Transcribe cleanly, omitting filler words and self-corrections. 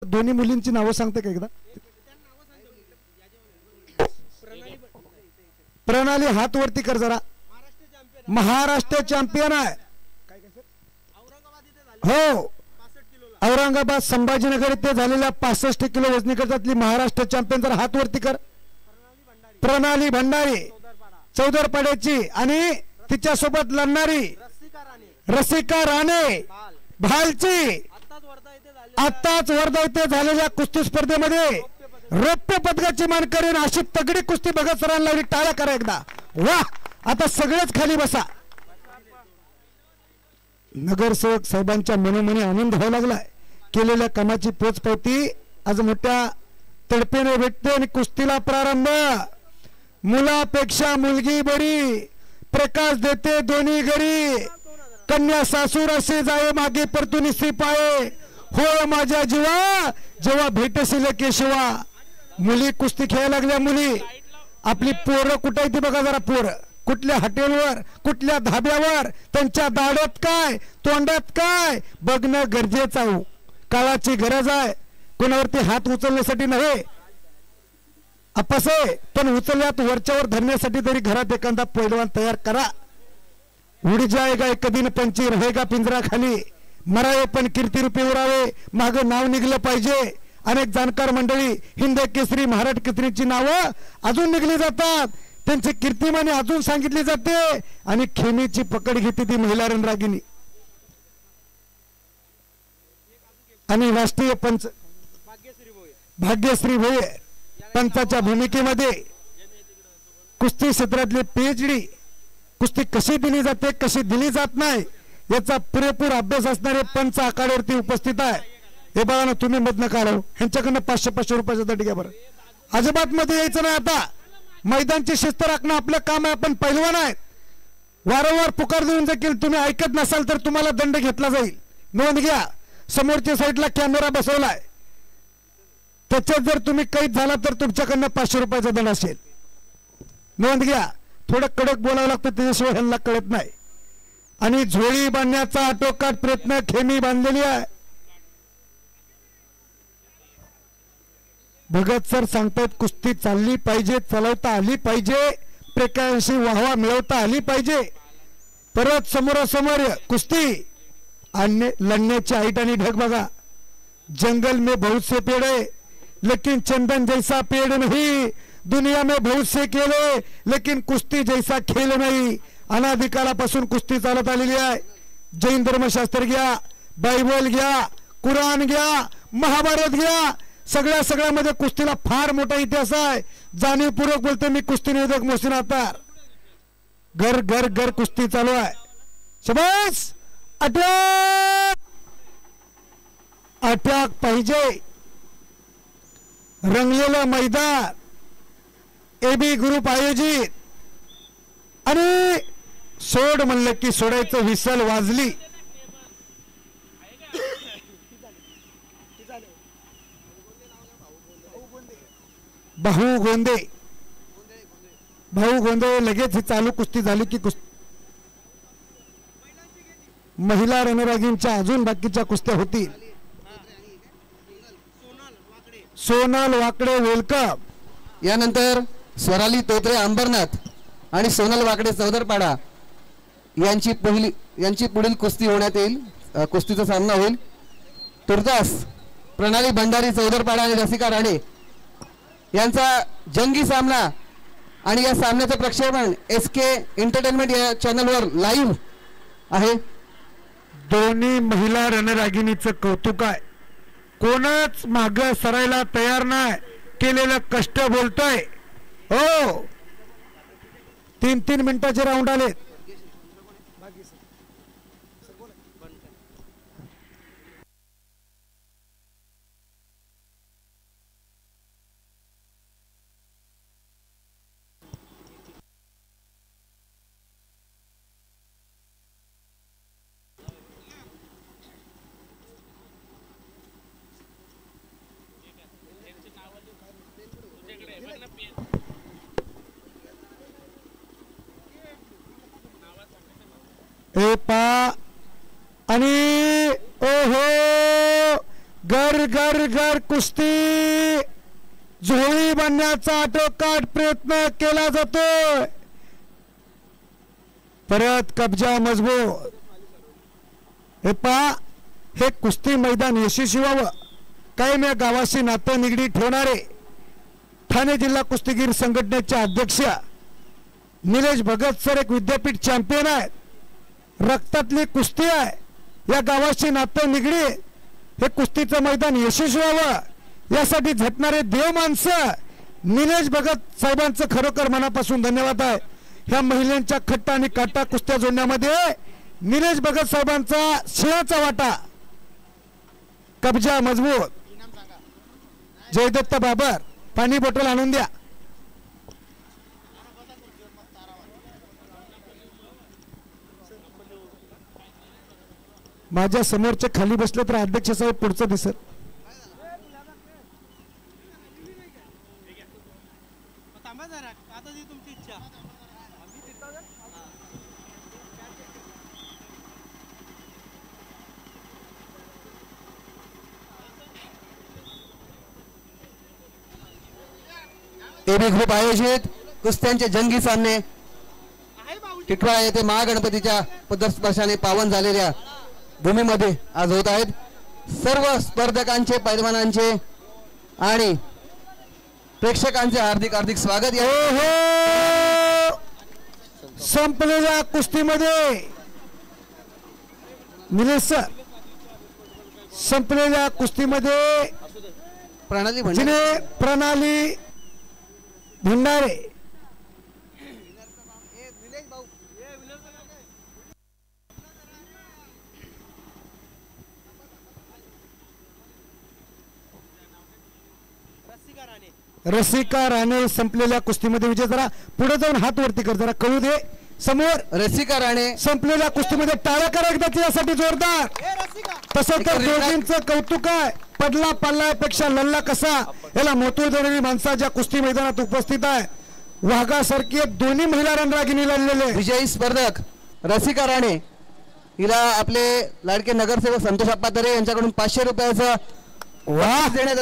दोन्ही मुलींची नावं सांगते का एकदा? प्रणाली हात वरती कर जरा. महाराष्ट्र चॅम्पियन आहे. हो, औरंगाबाद संभाजीनगर येथे झालेल्या 65 किलो वजनी गटातली महाराष्ट्र चॅम्पियन. जरा हात वरती कर. प्रणाली भंडारी चौदरपाड्याची आणि तिच्यासोबत लढणारी रसिका राणे भालची आताच वर्धा येथे झालेल्या कुस्ती स्पर्धेमध्ये रौप्य पदकाची मानकरी अशी तगडी कुस्ती भगत सरांना लावली. टाळ्या करा एकदा. वाह, आता सगळेच खाली बसा. नगरसेवक साहेबांच्या मनोमनी आनंद व्हायला लागलाय. केलेल्या कामाची पोचपावती आज मोठ्या तडपेने भेटते आणि कुस्तीला प्रारंभ. मुलापेक्षा मुलगी बरी, प्रकाश देते दोन्ही घरी. कन्या सासूर असे जाये मागे परतून पाये. हो माझ्या जीवा जेव्हा भेटशील केशवा. मुली कुस्ती खेळायला लागल्या. मुली आपली पोरं कुठे ती बघा जरा. पोरं कुठल्या हॉटेलवर, कुठल्या धाब्यावर, त्यांच्या दाढ्यात काय, तोंडात काय बघणं गरजेचं आहे. काळाची गरज आहे. कोणावरती हात उचलण्यासाठी नव्हे अपसे, पण उचलल्यात वरच्यावर धरण्यासाठी तरी घरात एखादा पैलवान तयार करा. उड जाएगा एक दिन पंची रहेगा पिंजरा खाली. मरावे पण कीर्ती रूपी उरावे. माग नाव निघलं पाहिजे. अनेक जाणकार मंडळी हिंद केसरी, महाराष्ट्र केसरीची नावं अजून निघली जातात. त्यांची कीर्तिमाने अजून सांगितली जाते आणि खेमीची पकड घेते ती महिला रणरागिणी. आणि राष्ट्रीय पंच भाग्यश्री भोये पंचाच्या भूमिकेमध्ये कुस्ती क्षेत्रातले PhD. कुस्ती कशी दिली जाते, कशी दिली जात नाही याचा पुरेपूर अभ्यास असणारे पंच आखाड्यावरती उपस्थित आहे. हे बघा ना, तुम्ही मधनं काढा. ह्यांच्याकडनं 500-500 रुपयाचा दंड घ्या बरं. अजिबात मध्ये यायचं नाही. आता मैदानची शिस्त राखणं आपलं काम आहे. आपण पैलवान आहेत. वारंवार पुकार देऊन देखील तुम्ही ऐकत नसाल तर तुम्हाला दंड घेतला जाईल. नोंद घ्या. समोरच्या साईडला कॅमेरा बसवलाय. त्याच्यात जर तुम्ही कैद झाला तर तुमच्याकडनं 500 रुपयाचा दंड असेल. नोंद घ्या. थोडं कडक बोलावं लागतं, त्याच्याशिवाय ह्यांना कळत नाही. आणि झोळी बांधण्याचा आटोकाट प्रयत्न खेमी बांधलेली आहे. भगत सर सांगतायत कुस्ती चालली पाहिजे, चालवता आली पाहिजे, प्रेक्षकांशी वाहवा मिळवता आली पाहिजे. परत समोरासमोर कुस्ती आणि लढण्याची हाईट आणि ढग बघा. जंगल में बहुत से पेड़ है लेकिन चंदन जैसा पेड़ नहीं. दुनिया में बहुत से खेल है लेकिन कुस्ती जैसा खेल नहीं. अनादिकालापासून कुस्ती चालत आलेली आहे. जैन धर्मशास्त्र घ्या, बायबल घ्या, कुराण घ्या, महाभारत घ्या, सगळ्यामध्ये कुस्तीला फार मोठा इतिहास आहे. जाणीवपूर्वक बोलते मी. कुस्ती निवेदक मोहसिन अत्तार. घर घर घर कुस्ती चालू आहे. शबास. अटॅक अटॅक पाहिजे. रंगलेलं मैदान AB ग्रुप आयोजित. आणि सोड म्हणलं की सोडायचं व्हिसल वाजली. भाऊ गोंदे लगेच ही चालू कुस्ती झाली की महिला रणरागींच्या अजून बाकीच्या कुस्त्या होतील. सोनल वाकडे वेलकम. यानंतर स्वराली तोत्रे अंबरनाथ आणि सोनल वाकडे चौदरपाडा यांची पुढील कुस्ती होण्यात येईल. कुस्तीचा सामना होईल. तुर्तास प्रणाली भंडारी चौदरपाडा आणि रसिका राणे यांचा जंगी सामना. आणि या सामन्याचं प्रक्षेपण SK एंटरटेनमेंट या चॅनलवर लाईव्ह आहे. दोन्ही महिला रणरागिणीचं कौतुक आहे. कोणच माग सरायला तयार नाही. केलेलं कष्ट बोलतोय. हो, 3-3 मिनिटाचे राऊंड आले. घर घर घर कुस्ती झोळी बांधण्याचा आटोकाट प्रयत्न केला जातोय. परत कब्जा मजबूत. हे पहा, हे कुस्ती मैदान यशस्वी व्हावं कायम या गावाशी नातं निगडीत ठेवणारे ठाणे जिल्हा कुस्तीगीर संघटनेचे अध्यक्ष निलेश भगत सर एक विद्यापीठ चॅम्पियन आहेत. रक्तातली कुस्ती आहे. या गावाशी नातं निगडीत हे कुस्तीचं मैदान यशस्वी व्हावं यासाठी झटणारे देव माणसं निलेश भगत साहेबांचं खरोखर मनापासून धन्यवाद आहे. ह्या महिलांच्या खट्टा आणि काटा कुस्त्या जोडण्यामध्ये निलेश भगत साहेबांचा सिंहाचा वाटा. कब्जा मजबूत. जयदत्त बाबर पाणी बॉटल आणून द्या. माझ्या समोरचे खाली बसले तर अध्यक्ष साहेब पुढचं दिसत. एबी ग्रुप आयोजित कुस्त्यांचे जंगी सामने टिटवाळा येथे महागणपतीच्या पदस्पर्शाने पावन झालेल्या भूमीमध्ये आज होत आहेत. सर्व स्पर्धकांचे पैलवानांचे आणि प्रेक्षकांचे हार्दिक हार्दिक स्वागत. संपलेल्या कुस्तीमध्ये निलेश सर, संपलेल्या कुस्तीमध्ये प्रणाली भंडारे रसिका राणे संपलेल्या कुस्तीमध्ये विजय. जरा पुढे जाऊन हात वरती कर, जरा कळू दे समोर. रसिका राणे संपलेल्या कुस्तीमध्ये टाळ्या करा एकदा तिच्यासाठी जोरदार. तसं तर दोघींचं कौतुक आहे. पडला पल्ल्यापेक्षा लल्ला कसा याला मोतूर देणारी माणसा ज्या कुस्ती मैदानात उपस्थित आहे. वाघासारखी दोन्ही महिला रणरागिणी लढलेले विजयी स्पर्धक रसिका राणे हिला आपले लाडके नगरसेवक संतोष अप्पा तरे यांच्याकडून 500 रुपयाचं वाह देण्यात